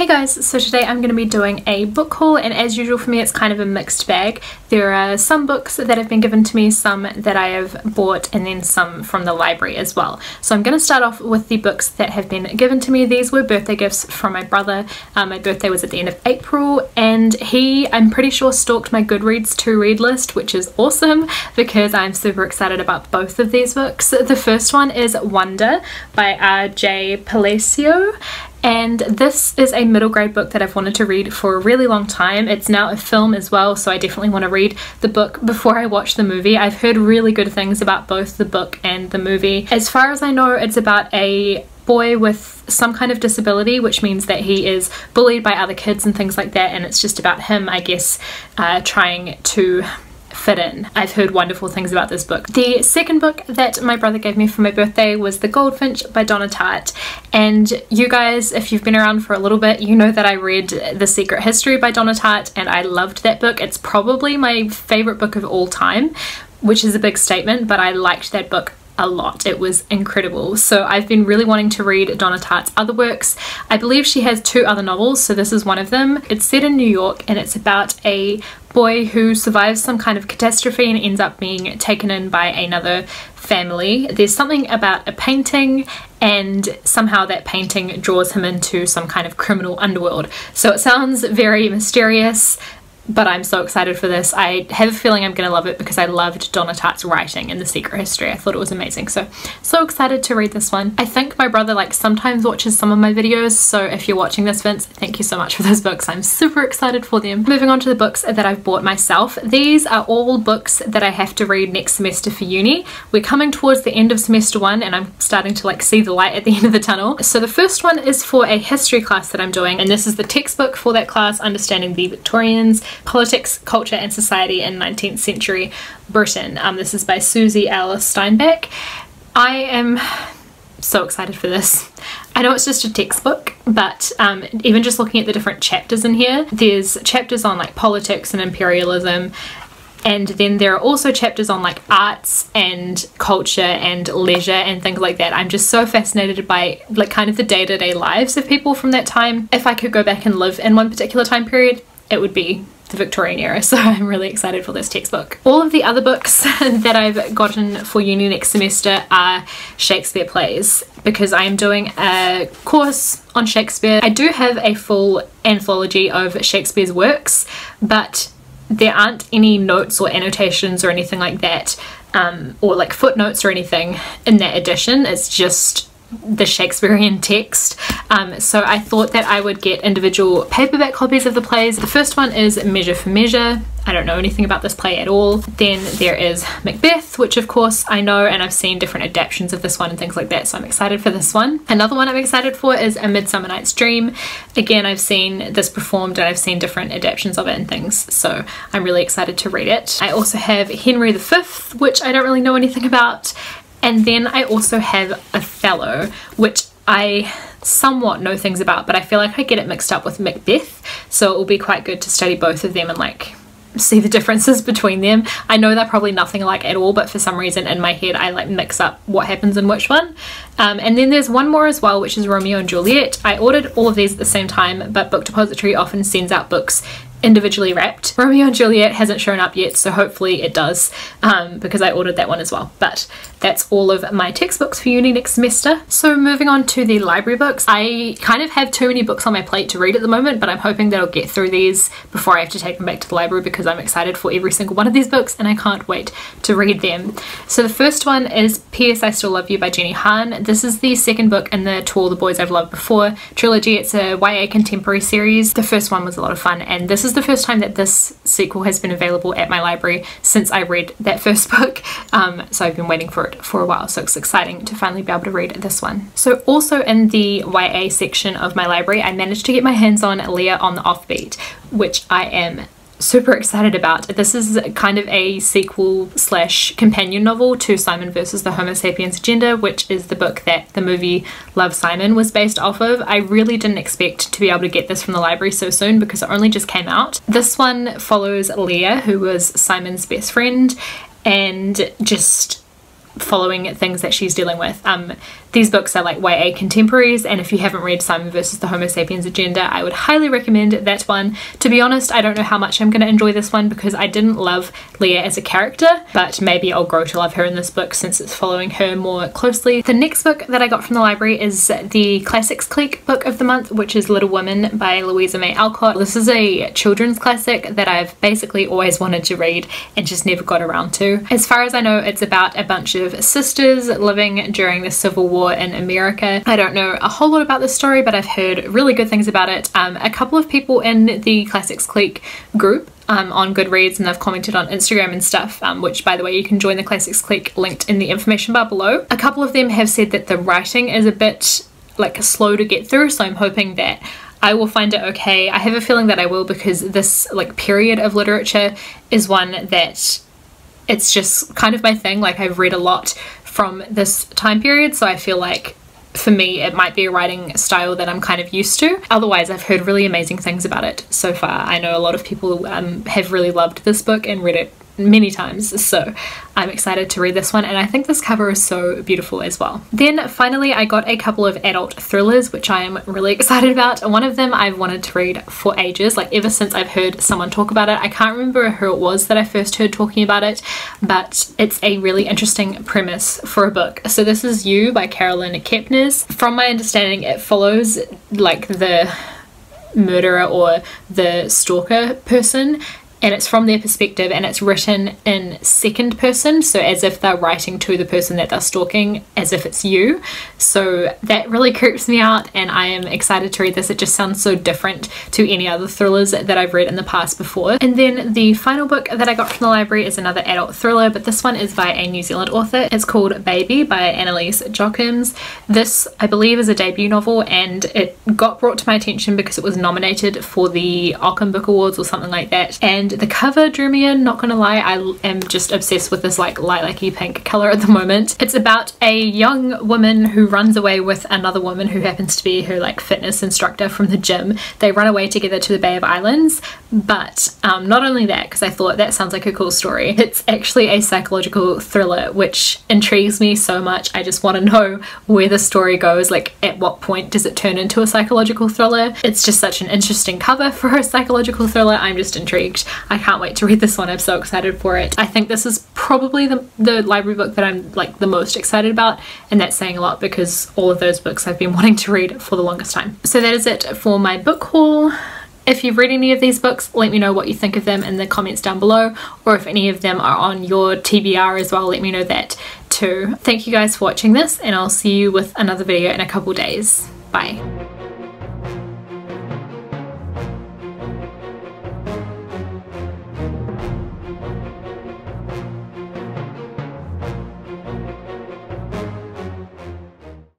Hey guys, so today I'm going to be doing a book haul, and as usual for me it's kind of a mixed bag. There are some books that have been given to me, some that I have bought, and then some from the library as well. So I'm going to start off with the books that have been given to me. These were birthday gifts from my brother. My birthday was at the end of April, and he, I'm pretty sure, stalked my Goodreads to read list, which is awesome because I'm super excited about both of these books. The first one is Wonder by R.J. Palacio. And this is a middle grade book that I've wanted to read for a really long time. It's now a film as well, so I definitely want to read the book before I watch the movie. I've heard really good things about both the book and the movie. As far as I know, it's about a boy with some kind of disability, which means that he is bullied by other kids and things like that, and it's just about him, I guess, trying to fit in. I've heard wonderful things about this book. The second book that my brother gave me for my birthday was The Goldfinch by Donna Tartt, and you guys, if you've been around for a little bit, you know that I read The Secret History by Donna Tartt and I loved that book. It's probably my favorite book of all time, which is a big statement, but I liked that book a lot. It was incredible. So I've been really wanting to read Donna Tartt's other works. I believe she has two other novels, so this is one of them. It's set in New York and it's about a boy who survives some kind of catastrophe and ends up being taken in by another family. There's something about a painting, and somehow that painting draws him into some kind of criminal underworld. So it sounds very mysterious, but I'm so excited for this. I have a feeling I'm going to love it because I loved Donna Tartt's writing in The Secret History. I thought it was amazing. So excited to read this one. I think my brother sometimes watches some of my videos, so if you're watching this, Vince, thank you so much for those books. I'm super excited for them. Moving on to the books that I've bought myself. These are all books that I have to read next semester for uni. We're coming towards the end of semester one and I'm starting to see the light at the end of the tunnel. So the first one is for a history class that I'm doing, and this is the textbook for that class, Understanding the Victorians, Politics, Culture and Society in 19th Century Britain. This is by Susie L. Steinbeck. I am so excited for this. I know it's just a textbook, but even just looking at the different chapters in here, there's chapters on politics and imperialism, and then there are also chapters on arts and culture and leisure and things like that. I'm just so fascinated by kind of the day-to-day lives of people from that time. If I could go back and live in one particular time period, it would be the Victorian era, so I'm really excited for this textbook. All of the other books that I've gotten for uni next semester are Shakespeare plays, because I am doing a course on Shakespeare. I do have a full anthology of Shakespeare's works, but there aren't any notes or annotations or anything like that, or footnotes or anything in that edition. It's just the Shakespearean text. So I thought that I would get individual paperback copies of the plays. The first one is Measure for Measure. I don't know anything about this play at all. Then there is Macbeth, which of course I know, and I've seen different adaptations of this one and things like that, so I'm excited for this one. Another one I'm excited for is A Midsummer Night's Dream. Again, I've seen this performed and I've seen different adaptations of it and things, so I'm really excited to read it. I also have Henry V, which I don't really know anything about. And then I also have Othello, which I somewhat know things about, but I feel like I get it mixed up with Macbeth, so it will be quite good to study both of them and see the differences between them. I know they're probably nothing alike at all, but for some reason in my head I mix up what happens in which one. And then there's one more as well, which is Romeo and Juliet. I ordered all of these at the same time, but Book Depository often sends out books individually wrapped. Romeo and Juliet hasn't shown up yet, so hopefully it does, because I ordered that one as well. But that's all of my textbooks for uni next semester. So moving on to the library books. I kind of have too many books on my plate to read at the moment, but I'm hoping that I'll get through these before I have to take them back to the library, because I'm excited for every single one of these books and I can't wait to read them. So the first one is P.S. I Still Love You by Jenny Han. This is the second book in the To All the Boys I've Loved Before trilogy. It's a YA contemporary series. The first one was a lot of fun, and this is the first time that this sequel has been available at my library since I read that first book, so I've been waiting for it for a while, so it's exciting to finally be able to read this one. So also in the YA section of my library, I managed to get my hands on Leah on the Offbeat, which I am super excited about. This is kind of a sequel slash companion novel to Simon versus the Homo sapiens Agenda, which is the book that the movie Love, Simon was based off of. I really didn't expect to be able to get this from the library so soon because it only just came out. This one follows Leah, who was Simon's best friend, and just following things that she's dealing with. These books are like YA contemporaries, and if you haven't read Simon vs. the Homo Sapiens Agenda, I would highly recommend that one. To be honest, I don't know how much I'm going to enjoy this one because I didn't love Leah as a character, but maybe I'll grow to love her in this book since it's following her more closely. The next book that I got from the library is the Classics Clique book of the month, which is Little Women by Louisa May Alcott. This is a children's classic that I've basically always wanted to read and just never got around to. As far as I know, it's about a bunch of sisters living during the Civil War in America. I don't know a whole lot about this story, but I've heard really good things about it. A couple of people in the Classics Clique group on Goodreads, and they've commented on Instagram and stuff, which by the way you can join the Classics Clique linked in the information bar below. A couple of them have said that the writing is a bit like slow to get through, so I'm hoping that I will find it okay. I have a feeling that I will, because this like period of literature is one that it's just kind of my thing. Like, I've read a lot from this time period, so I feel like for me it might be a writing style that I'm kind of used to. Otherwise, I've heard really amazing things about it so far. I know a lot of people have really loved this book and read it many times, so I'm excited to read this one, and I think this cover is so beautiful as well. Then finally I got a couple of adult thrillers which I am really excited about. One of them I've wanted to read for ages, like ever since I've heard someone talk about it. I can't remember who it was that I first heard talking about it, but it's a really interesting premise for a book. So this is You by Carolyn Kepnes. From my understanding, it follows like the murderer or the stalker person, and it's from their perspective, and it's written in second person, so as if they're writing to the person that they're stalking, as if it's you. So that really creeps me out, and I am excited to read this. It just sounds so different to any other thrillers that I've read in the past before. And then the final book that I got from the library is another adult thriller, but this one is by a New Zealand author. It's called Baby by Annalise Jochems. This, I believe, is a debut novel, and it got brought to my attention because it was nominated for the Ockham Book Awards or something like that, and the cover drew me in, not gonna lie. I am just obsessed with this like lilac-y pink color at the moment. It's about a young woman who runs away with another woman who happens to be her like fitness instructor from the gym. They run away together to the Bay of Islands, but not only that, because I thought that sounds like a cool story, it's actually a psychological thriller, which intrigues me so much. I just want to know where the story goes, like at what point does it turn into a psychological thriller. It's just such an interesting cover for a psychological thriller. I'm just intrigued. I can't wait to read this one. I'm so excited for it. I think this is probably the library book that I'm like the most excited about, and that's saying a lot because all of those books I've been wanting to read for the longest time. So that is it for my book haul. If you've read any of these books, let me know what you think of them in the comments down below, or if any of them are on your TBR as well, let me know that too. Thank you guys for watching this, and I'll see you with another video in a couple days. Bye.